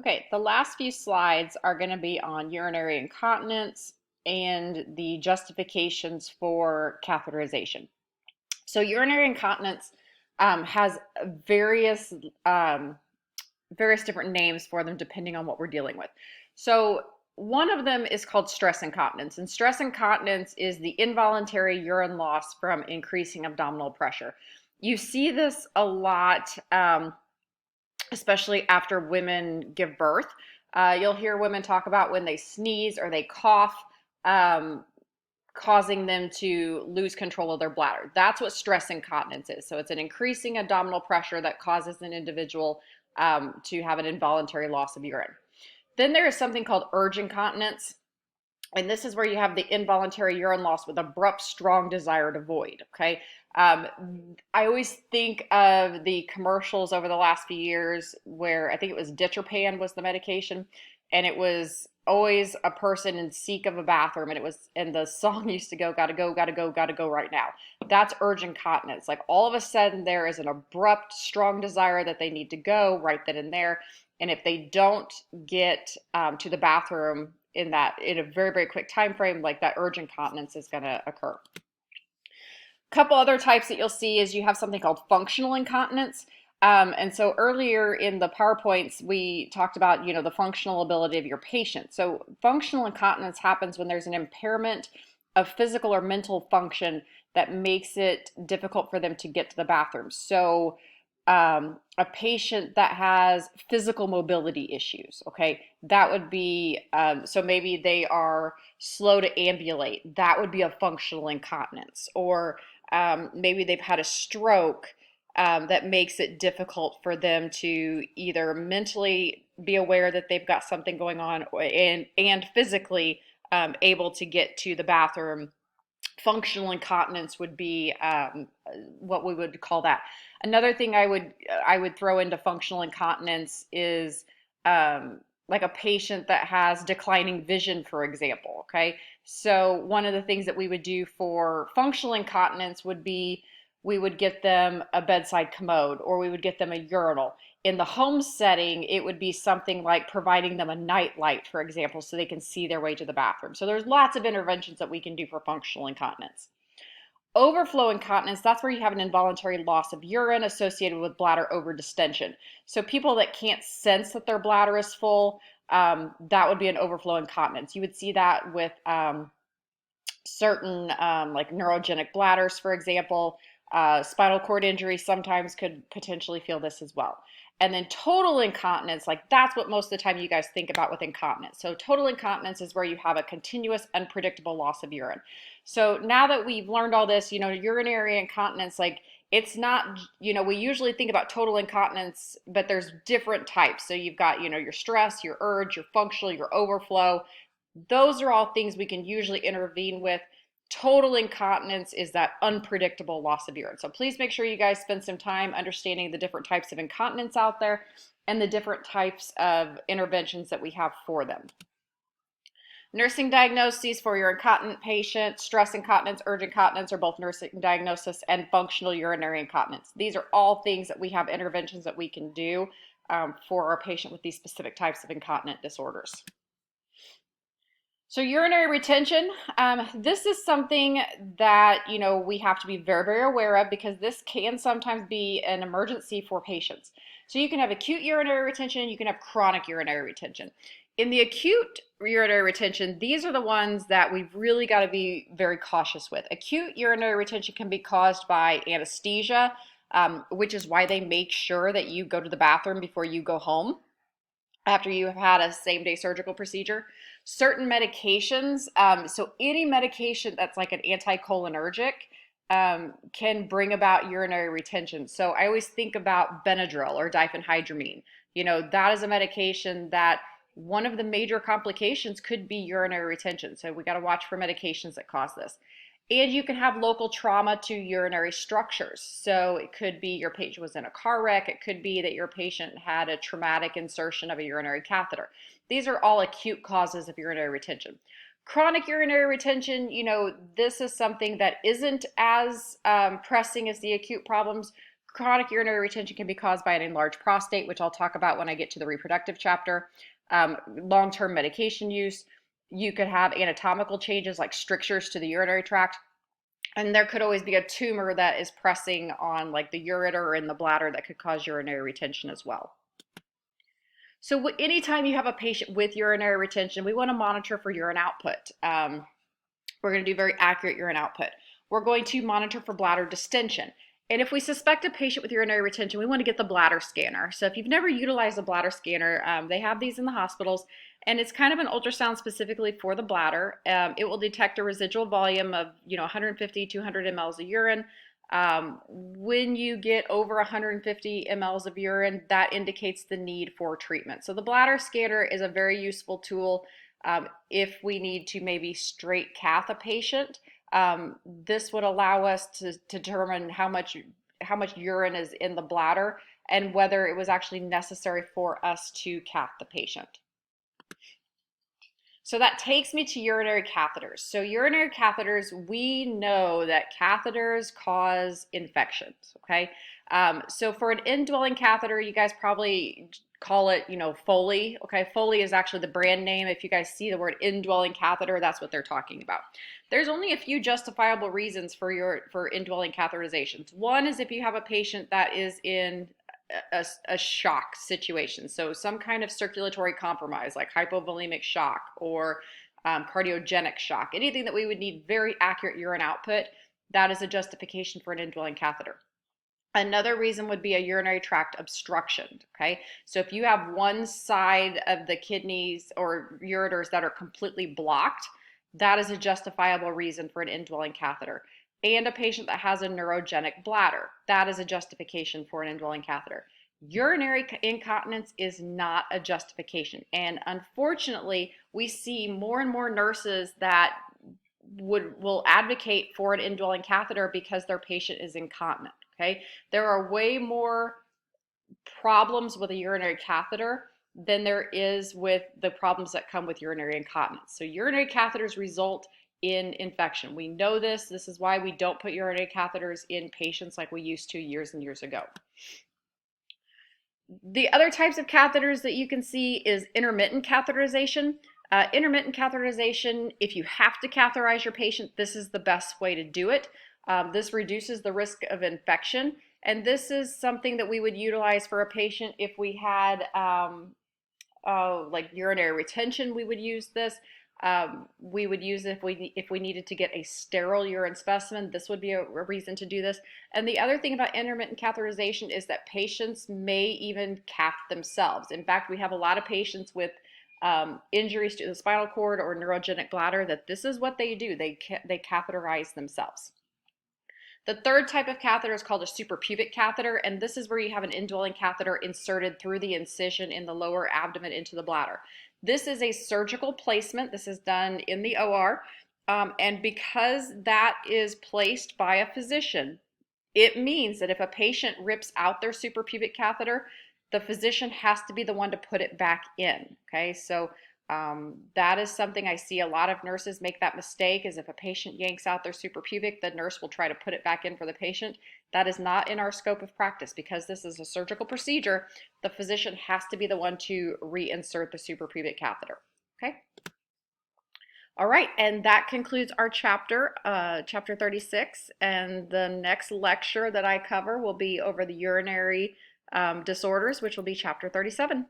Okay, the last few slides are going to be on urinary incontinence and the justifications for catheterization. So urinary incontinence has various um, various different names for them depending on what we're dealing with. So one of them is called stress incontinence, and stress incontinence is the involuntary urine loss from increasing abdominal pressure. You see this a lot, especially after women give birth. You'll hear women talk about when they sneeze or they cough, um, causing them to lose control of their bladder. That's what stress incontinence is. So it's an increasing abdominal pressure that causes an individual to have an involuntary loss of urine. Then there is something called urge incontinence. And this is where you have the involuntary urine loss with abrupt, strong desire to void. Okay. Um, I always think of the commercials over the last few years where I think it was Ditropan was the medication, and it was always a person in seek of a bathroom, and the song used to go, gotta go, gotta go, gotta go right now. That's urge incontinence. Like all of a sudden there is an abrupt, strong desire that they need to go right then and there. And if they don't get to the bathroom in a very, very quick time frame, like that urge incontinence is going to occur. A couple other types that you'll see is you have something called functional incontinence. And so earlier in the PowerPoints, we talked about, the functional ability of your patient. So functional incontinence happens when there's an impairment of physical or mental function that makes it difficult for them to get to the bathroom. So a patient that has physical mobility issues, okay, that would be, so maybe they are slow to ambulate, that would be a functional incontinence. Or maybe they've had a stroke that makes it difficult for them to either mentally be aware that they've got something going on and physically able to get to the bathroom. Functional incontinence would be what we would call that. Another thing I would throw into functional incontinence is like a patient that has declining vision, for example. Okay, so one of the things that we would do for functional incontinence would be we would get them a bedside commode, or we would get them a urinal. In the home setting, it would be something like providing them a night light, for example, so they can see their way to the bathroom. So there's lots of interventions that we can do for functional incontinence. Overflow incontinence, that's where you have an involuntary loss of urine associated with bladder overdistension. So people that can't sense that their bladder is full, that would be an overflow incontinence. You would see that with certain like neurogenic bladders, for example. Spinal cord injury sometimes could potentially feel this as well. And then total incontinence, like that's what most of the time you guys think about with incontinence. So total incontinence is where you have a continuous, unpredictable loss of urine. So now that we've learned all this, urinary incontinence, like it's not, we usually think about total incontinence, but there's different types. So you've got, your stress, your urge, your functional, your overflow. Those are all things we can usually intervene with. Total incontinence is that unpredictable loss of urine. So please make sure you guys spend some time understanding the different types of incontinence out there and the different types of interventions that we have for them. Nursing diagnoses for your incontinent patient, stress incontinence, urge incontinence are both nursing diagnosis, and functional urinary incontinence. These are all things that we have interventions that we can do for our patient with these specific types of incontinent disorders. So urinary retention, this is something that, we have to be very, very aware of, because this can sometimes be an emergency for patients. So you can have acute urinary retention, you can have chronic urinary retention. In the acute urinary retention, these are the ones that we've really got to be very cautious with. Acute urinary retention can be caused by anesthesia, which is why they make sure that you go to the bathroom before you go home after you have had a same-day surgical procedure. Certain medications, so any medication that's like an anticholinergic can bring about urinary retention. So I always think about Benadryl or diphenhydramine. That is a medication that one of the major complications could be urinary retention. So we got to watch for medications that cause this. And you can have local trauma to urinary structures. So it could be your patient was in a car wreck. It could be that your patient had a traumatic insertion of a urinary catheter. These are all acute causes of urinary retention. Chronic urinary retention, this is something that isn't as pressing as the acute problems. chronic urinary retention can be caused by an enlarged prostate, which I'll talk about when I get to the reproductive chapter. Long-term medication use. You could have anatomical changes like strictures to the urinary tract. And there could always be a tumor that is pressing on like the ureter or in the bladder that could cause urinary retention as well. So anytime you have a patient with urinary retention, we want to monitor for urine output. We're going to do very accurate urine output. We're going to monitor for bladder distension. And if we suspect a patient with urinary retention, we want to get the bladder scanner. So if you've never utilized a bladder scanner, they have these in the hospitals, and it's kind of an ultrasound specifically for the bladder. It will detect a residual volume of 150, 200 mLs of urine. When you get over 150 mLs of urine, that indicates the need for treatment. So the bladder scanner is a very useful tool if we need to maybe straight cath a patient. This would allow us to determine how much urine is in the bladder and whether it was actually necessary for us to cath the patient. So that takes me to urinary catheters. So urinary catheters, we know that catheters cause infections, okay? So for an indwelling catheter, you guys probably call it, Foley, okay? Foley is actually the brand name. If you guys see the word indwelling catheter, that's what they're talking about. There's only a few justifiable reasons for indwelling catheterizations. One is if you have a patient that is in a shock situation, so some kind of circulatory compromise like hypovolemic shock or cardiogenic shock, anything that we would need very accurate urine output, that is a justification for an indwelling catheter. Another reason would be a urinary tract obstruction, okay? So if you have one side of the kidneys or ureters that are completely blocked, that is a justifiable reason for an indwelling catheter. And a patient that has a neurogenic bladder, that is a justification for an indwelling catheter. Urinary incontinence is not a justification. And unfortunately, we see more and more nurses that will advocate for an indwelling catheter because their patient is incontinent. Okay, there are way more problems with a urinary catheter than there is with the problems that come with urinary incontinence. So urinary catheters result in infection. We know this. This is why we don't put urinary catheters in patients like we used to years and years ago. The other types of catheters that you can see is intermittent catheterization. Intermittent catheterization, if you have to catheterize your patient, this is the best way to do it. This reduces the risk of infection, and this is something that we would utilize for a patient if we had like urinary retention. We would use this. We would use it if we needed to get a sterile urine specimen. This would be a reason to do this. And the other thing about intermittent catheterization is that patients may even cath themselves. In fact, we have a lot of patients with injuries to the spinal cord or neurogenic bladder that this is what they do. They catheterize themselves. The third type of catheter is called a suprapubic catheter, and this is where you have an indwelling catheter inserted through the incision in the lower abdomen into the bladder. This is a surgical placement. This is done in the OR, and because that is placed by a physician, it means that if a patient rips out their suprapubic catheter, the physician has to be the one to put it back in, okay? So that is something I see a lot of nurses make that mistake, is if a patient yanks out their suprapubic, the nurse will try to put it back in for the patient. That is not in our scope of practice. Because this is a surgical procedure, the physician has to be the one to reinsert the suprapubic catheter, okay? All right, and that concludes our chapter, chapter 36, and the next lecture that I cover will be over the urinary disorders, which will be chapter 37.